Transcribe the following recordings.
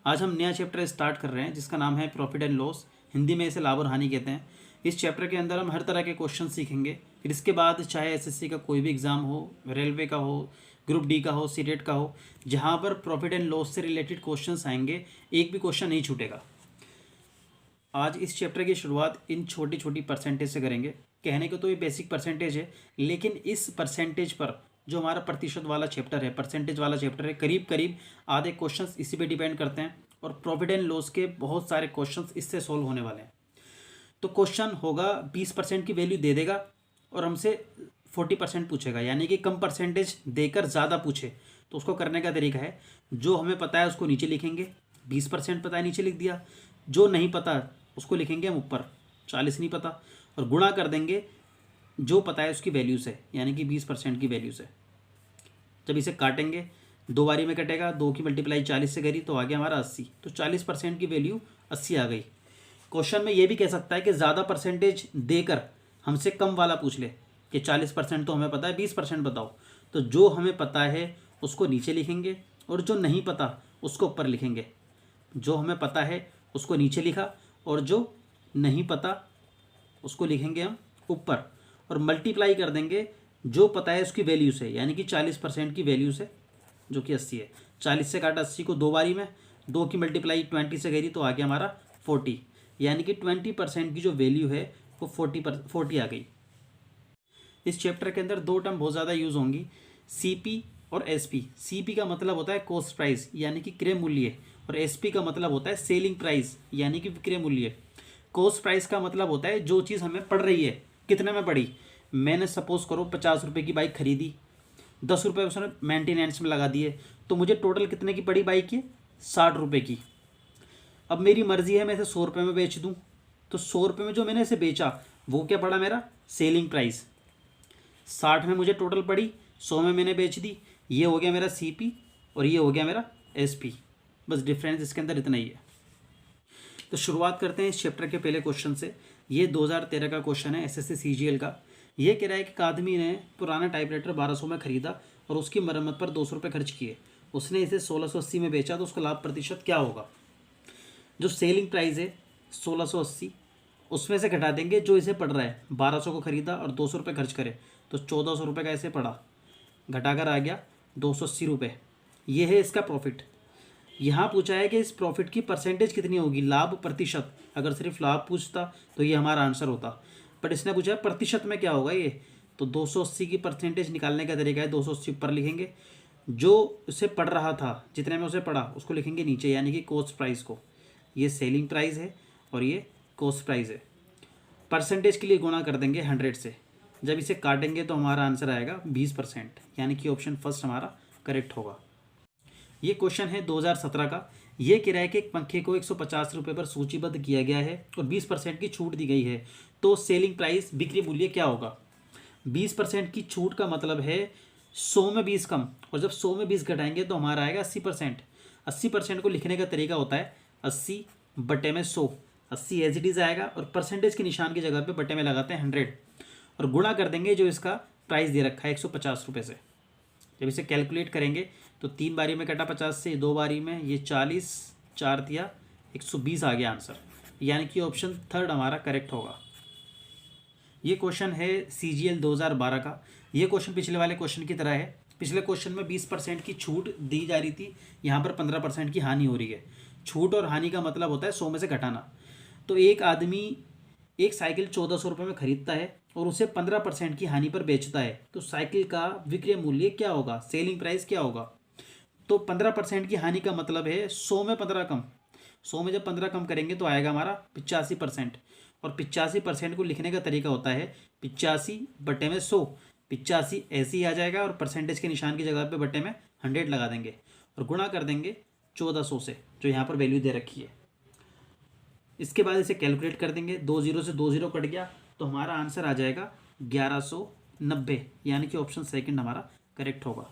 आज हम नया चैप्टर स्टार्ट कर रहे हैं जिसका नाम है प्रॉफिट एंड लॉस, हिंदी में इसे लाभ और हानि कहते हैं। इस चैप्टर के अंदर हम हर तरह के क्वेश्चन सीखेंगे। फिर इसके बाद चाहे एसएससी का कोई भी एग्ज़ाम हो, रेलवे का हो, ग्रुप डी का हो, सीटेट का हो, जहाँ पर प्रॉफिट एंड लॉस से रिलेटेड क्वेश्चंस आएंगे, एक भी क्वेश्चन नहीं छूटेगा। आज इस चैप्टर की शुरुआत इन छोटी छोटी परसेंटेज से करेंगे। कहने को तो ये बेसिक परसेंटेज है, लेकिन इस परसेंटेज पर जो हमारा प्रतिशत वाला चैप्टर है, परसेंटेज वाला चैप्टर है, करीब करीब आधे क्वेश्चंस इसी पे डिपेंड करते हैं और प्रॉफिट एंड लॉस के बहुत सारे क्वेश्चंस इससे सॉल्व होने वाले हैं। तो क्वेश्चन होगा 20% की वैल्यू दे देगा और हमसे 40% पूछेगा, यानी कि कम परसेंटेज देकर ज़्यादा पूछे। तो उसको करने का तरीका है, जो हमें पता है उसको नीचे लिखेंगे, 20% पता है नीचे लिख दिया, जो नहीं पता उसको लिखेंगे हम ऊपर, 40 नहीं पता, और गुणा कर देंगे जो पता है उसकी वैल्यू से, यानी कि 20% की वैल्यू से। जब इसे काटेंगे, दो बारी में कटेगा, 2 की मल्टीप्लाई 40 से करी तो आ गया हमारा 80। तो 40% की वैल्यू 80 आ गई। क्वेश्चन में ये भी कह सकता है कि ज़्यादा परसेंटेज देकर हमसे कम वाला पूछ ले कि 40% तो हमें पता है, 20% बताओ। तो जो हमें पता है उसको नीचे लिखेंगे और जो नहीं पता उसको ऊपर लिखेंगे। जो हमें पता है उसको नीचे लिखा और जो नहीं पता उसको लिखेंगे हम ऊपर, और मल्टीप्लाई कर देंगे जो पता है उसकी वैल्यू से, यानी कि 40% की वैल्यू से, जो कि 80 है। 40 से काटा 80 को दो बारी में, 2 की मल्टीप्लाई 20 से करी तो आ गया हमारा 40, यानी कि 20% की जो वैल्यू है वो 40 आ गई। इस चैप्टर के अंदर दो टर्म बहुत ज़्यादा यूज़ होंगी, सीपी और एसपी। सीपी का मतलब होता है कॉस्ट प्राइस, यानी कि क्रय मूल्य, और एसपी का मतलब होता है सेलिंग प्राइस, यानी कि विक्रय मूल्य। कॉस्ट प्राइस का मतलब होता है जो चीज़ हमें पड़ रही है, कितने में पड़ी। मैंने सपोज करो 50 रुपये की बाइक खरीदी, 10 रुपये उसने मेंटेनेंस में लगा दिए, तो मुझे टोटल कितने की पड़ी बाइक ये, 60 रुपये की। अब मेरी मर्जी है मैं इसे 100 रुपये में बेच दूँ, तो 100 रुपये में जो मैंने इसे बेचा वो क्या पड़ा मेरा, सेलिंग प्राइस। 60 में मुझे टोटल पड़ी, 100 में मैंने बेच दी, ये हो गया मेरा सीपी और ये हो गया मेरा एसपी। बस डिफरेंस इसके अंदर इतना ही है। तो शुरुआत करते हैं इस चैप्टर के पहले क्वेश्चन से। ये 2013 का क्वेश्चन है, एसएससी सीजीएल का। ये कह रहा है कि एक आदमी ने पुराना टाइपराइटर 1200 में खरीदा और उसकी मरम्मत पर 200 रुपये खर्च किए। उसने इसे 1680 में बेचा, तो उसका लाभ प्रतिशत क्या होगा। जो सेलिंग प्राइस है 1680, उसमें से घटा देंगे जो इसे पड़ रहा है। 1200 को खरीदा और 200 रुपये खर्च करे तो 1400 रुपये का इसे पड़ा, घटाकर आ गया 280 रुपये। ये है इसका प्रॉफिट। यहाँ पूछा है कि इस प्रॉफिट की परसेंटेज कितनी होगी, लाभ प्रतिशत। अगर सिर्फ लाभ पूछता तो ये हमारा आंसर होता, बट इसने पूछा है प्रतिशत में क्या होगा ये। तो 280 की परसेंटेज निकालने का तरीका है, 280 ऊपर लिखेंगे, जो उसे पड़ रहा था, जितने में उसे पड़ा उसको लिखेंगे नीचे, यानी कि कॉस्ट प्राइस को। ये सेलिंग प्राइस है और ये कॉस्ट प्राइस है। परसेंटेज के लिए गुणा कर देंगे 100 से। जब इसे काटेंगे तो हमारा आंसर आएगा 20%, यानी कि ऑप्शन फर्स्ट हमारा करेक्ट होगा। ये क्वेश्चन है 2017 का। ये किराए के एक पंखे को 150 रुपये पर सूचीबद्ध किया गया है और 20% की छूट दी गई है, तो सेलिंग प्राइस, बिक्री मूल्य क्या होगा। 20% की छूट का मतलब है 100 में 20 कम, और जब 100 में 20 घटाएंगे तो हमारा आएगा 80%। 80% को लिखने का तरीका होता है 80 बटे में 100। 80 एज इट इज आएगा और परसेंटेज के निशान की जगह पे बटे में लगाते हैं 100 और गुणा कर देंगे जो इसका प्राइस दे रखा है 150 रुपये से। जब इसे कैलकुलेट करेंगे तो 3 बारी में कटा 50 से, 2 बारी में, ये 40, 4 दिया 120 आ गया आंसर, यानी कि ऑप्शन थर्ड हमारा करेक्ट होगा। ये क्वेश्चन है सीजीएल 2012 का। ये क्वेश्चन पिछले वाले क्वेश्चन की तरह है। पिछले क्वेश्चन में 20% की छूट दी जा रही थी, यहाँ पर 15% की हानि हो रही है। छूट और हानि का मतलब होता है 100 में से घटाना। तो एक आदमी एक साइकिल 1400 रुपये में खरीदता है और उसे 15% की हानि पर बेचता है, तो साइकिल का विक्रय मूल्य क्या होगा, सेलिंग प्राइस क्या होगा। तो 15% की हानि का मतलब है 100 में 15 कम। 100 में जब 15 कम करेंगे तो आएगा हमारा 85%, और 85% को लिखने का तरीका होता है 85 बटे में 100। 85 ऐसे ही आ जाएगा और परसेंटेज के निशान की जगह पे बटे में 100 लगा देंगे और गुणा कर देंगे 1400 से, जो यहाँ पर वैल्यू दे रखी है। इसके बाद इसे कैलकुलेट कर देंगे, 2 जीरो से 2 जीरो कट गया तो हमारा आंसर आ जाएगा 1190, यानी कि ऑप्शन सेकंड हमारा करेक्ट होगा।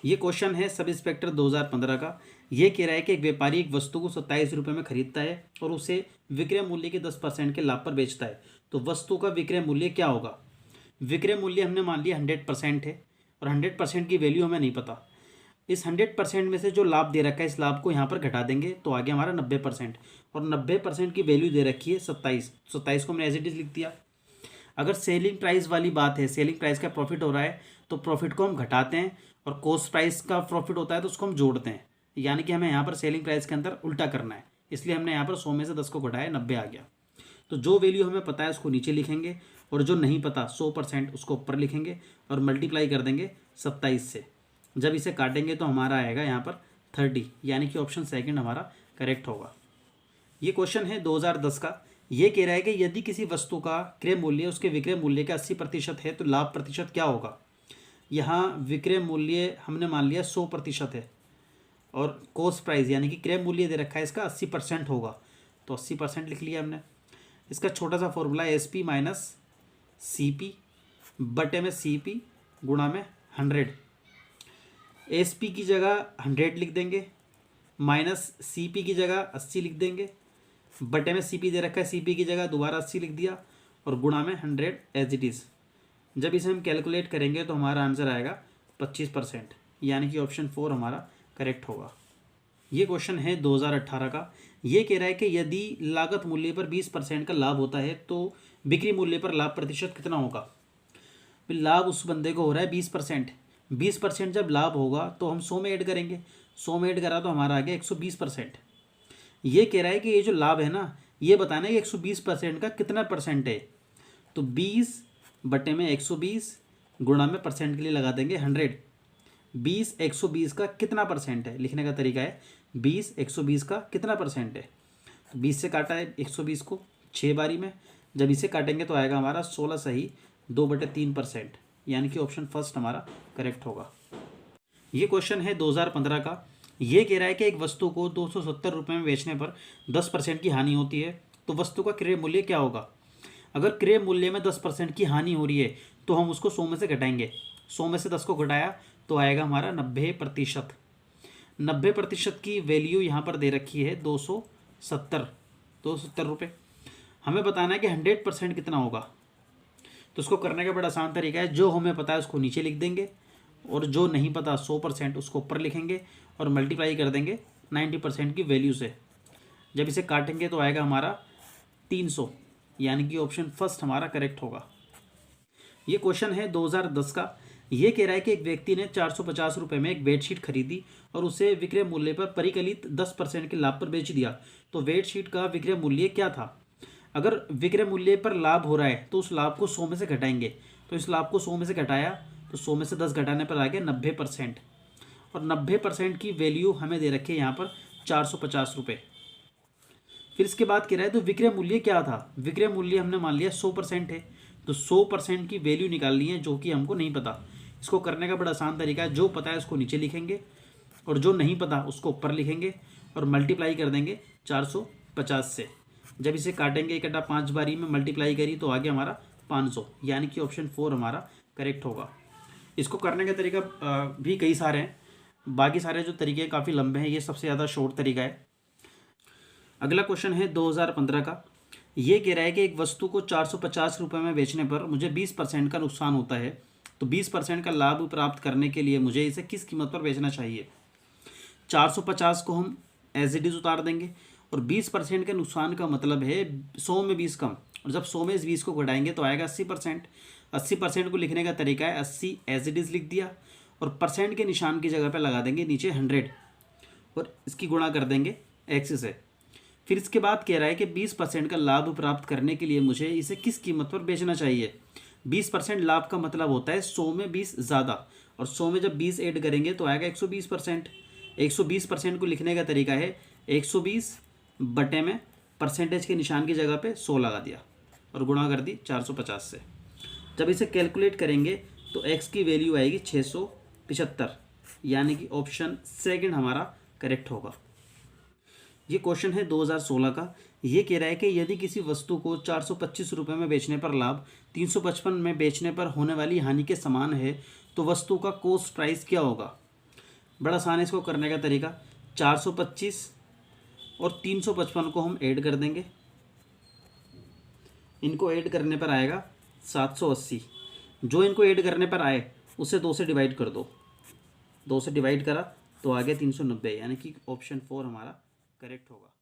ये क्वेश्चन है सब इंस्पेक्टर 2015 का। ये कह रहा है कि एक व्यापारी एक वस्तु को 27 रुपये में खरीदता है और उसे विक्रय मूल्य के 10% के लाभ पर बेचता है, तो वस्तु का विक्रय मूल्य क्या होगा। विक्रय मूल्य हमने मान लिया 100% है और 100% की वैल्यू हमें नहीं पता। इस 100% में से जो लाभ दे रखा है इस लाभ को यहाँ पर घटा देंगे तो आ गया हमारा 90%। और 90% की वैल्यू दे रखी है 27 को हमने एज इट इज लिख दिया। अगर सेलिंग प्राइस वाली बात है, सेलिंग प्राइस का प्रॉफिट हो रहा है तो प्रॉफिट को हम घटाते हैं, और कॉस्ट प्राइस का प्रॉफिट होता है तो उसको हम जोड़ते हैं। यानी कि हमें यहाँ पर सेलिंग प्राइस के अंदर उल्टा करना है, इसलिए हमने यहाँ पर 100 में से 10 को घटाया, 90 आ गया। तो जो वैल्यू हमें पता है उसको नीचे लिखेंगे, और जो नहीं पता 100% उसको ऊपर लिखेंगे और मल्टीप्लाई कर देंगे 27 से। जब इसे काटेंगे तो हमारा आएगा यहाँ पर 30, यानी कि ऑप्शन सेकंड हमारा करेक्ट होगा। ये क्वेश्चन है 2010 का। ये कह रहा है कि यदि किसी वस्तु का क्रय मूल्य उसके विक्रय मूल्य का 80% है तो लाभ प्रतिशत क्या होगा। यहाँ विक्रय मूल्य हमने मान लिया 100% है, और कॉस्ट प्राइस यानी कि क्रय मूल्य दे रखा है इसका 80% होगा, तो 80% लिख लिया हमने। इसका छोटा सा फॉर्मूला है SP माइनस CP बटे में CP गुणा में 100। SP की जगह 100 लिख देंगे, माइनस CP की जगह 80 लिख देंगे, बटे में CP दे रखा है, CP की जगह दोबारा 80 लिख दिया, और गुणा में 100 एज इट इज़। जब इसे हम कैलकुलेट करेंगे तो हमारा आंसर आएगा 25%, यानी कि ऑप्शन 4 हमारा करेक्ट होगा। ये क्वेश्चन है 2018 का। ये कह रहा है कि यदि लागत मूल्य पर 20% का लाभ होता है तो बिक्री मूल्य पर लाभ प्रतिशत कितना होगा। फिर लाभ उस बंदे को हो रहा है 20%। 20% जब लाभ होगा तो हम 100 में ऐड करेंगे, 100 में ऐड करा तो हमारा आ गया 120%। ये कह रहा है कि ये जो लाभ है ना, ये बताना है कि 120% का कितना परसेंट है। तो 20 बटे में 120 गुणा में परसेंट के लिए लगा देंगे 100। 20 120 का कितना परसेंट है, लिखने का तरीका है 20 120 का कितना परसेंट है। तो 20 से काटा है 120 को 6 बारी में, जब इसे काटेंगे तो आएगा हमारा 16 सही 2/3%, यानी कि ऑप्शन फर्स्ट हमारा करेक्ट होगा। ये क्वेश्चन है 2015 का। ये कह रहा है कि एक वस्तु को 270 रुपये में बेचने पर 10% की हानि होती है तो वस्तु का क्रय मूल्य क्या होगा। अगर क्रय मूल्य में 10% की हानि हो रही है तो हम उसको 100 में से घटाएंगे। 100 में से 10 को घटाया तो आएगा हमारा 90%। 90% की वैल्यू यहाँ पर दे रखी है 270 रुपये। हमें बताना है कि 100% कितना होगा। तो उसको करने का बड़ा आसान तरीका है, जो हमें पता है उसको नीचे लिख देंगे, और जो नहीं पता 100% उसको ऊपर लिखेंगे और मल्टीप्लाई कर देंगे 90% की वैल्यू से। जब इसे काटेंगे तो आएगा हमारा 300, यानी कि ऑप्शन फर्स्ट हमारा करेक्ट होगा। ये क्वेश्चन है 2010 का। ये कह रहा है कि एक व्यक्ति ने 450 रुपये में एक बेडशीट खरीदी और उसे विक्रय मूल्य पर परिकलित 10% के लाभ पर बेच दिया, तो बेडशीट का विक्रय मूल्य क्या था। अगर विक्रय मूल्य पर लाभ हो रहा है तो उस लाभ को 100 में से घटाएंगे। तो इस लाभ को 100 में से घटाया तो 100 में से 10 घटाने पर आ गया 90%, और 90% की वैल्यू हमें दे रखी है यहाँ पर 450 रुपये। फिर इसके बाद कह रहा है तो विक्रय मूल्य क्या था। विक्रय मूल्य हमने मान लिया 100% है, तो 100% की वैल्यू निकालनी है जो कि हमको नहीं पता। इसको करने का बड़ा आसान तरीका है, जो पता है उसको नीचे लिखेंगे और जो नहीं पता उसको ऊपर लिखेंगे और मल्टीप्लाई कर देंगे 450 से। जब इसे काटेंगे 1/5 बारी में मल्टीप्लाई करी तो आ गया हमारा 500, यानी कि ऑप्शन 4 हमारा करेक्ट होगा। इसको करने का तरीका भी कई सारे हैं, बाकी सारे जो तरीके काफ़ी लंबे हैं, ये सबसे ज़्यादा शॉर्ट तरीका है। अगला क्वेश्चन है 2015 का। ये कह रहा है कि एक वस्तु को 450 रुपये में बेचने पर मुझे 20% का नुकसान होता है, तो 20% का लाभ प्राप्त करने के लिए मुझे इसे किस कीमत पर बेचना चाहिए। 450 को हम एज इट इज उतार देंगे, और 20% के नुकसान का मतलब है 100 में 20 कम, और जब 100 में इस 20 को घटाएंगे तो आएगा 80%। 80% को लिखने का तरीका है 80 एज इट इज़ लिख दिया, और परसेंट के निशान की जगह पे लगा देंगे नीचे 100, और इसकी गुणा कर देंगे x से। फिर इसके बाद कह रहा है कि 20% का लाभ प्राप्त करने के लिए मुझे इसे किस कीमत पर बेचना चाहिए। 20% लाभ का मतलब होता है 100 में 20 ज़्यादा, और 100 में जब 20 ऐड करेंगे तो आएगा 120%। 120% को लिखने का तरीका है 120 बटे में परसेंटेज के निशान की जगह पे 100 लगा दिया और गुणा कर दी 450 से। जब इसे कैलकुलेट करेंगे तो x की वैल्यू आएगी 675, यानी कि ऑप्शन सेकंड हमारा करेक्ट होगा। ये क्वेश्चन है 2016 का। ये कह रहा है कि यदि किसी वस्तु को 425 रुपये में बेचने पर लाभ 355 में बेचने पर होने वाली हानि के समान है तो वस्तु का कॉस्ट प्राइस क्या होगा। बड़ा आसान है इसको करने का तरीका, 425 और 355 को हम ऐड कर देंगे। इनको ऐड करने पर आएगा 780। जो इनको ऐड करने पर आए उसे 2 से डिवाइड कर दो, 2 से डिवाइड करा तो आ गया 390, यानी कि ऑप्शन 4 हमारा करेक्ट होगा।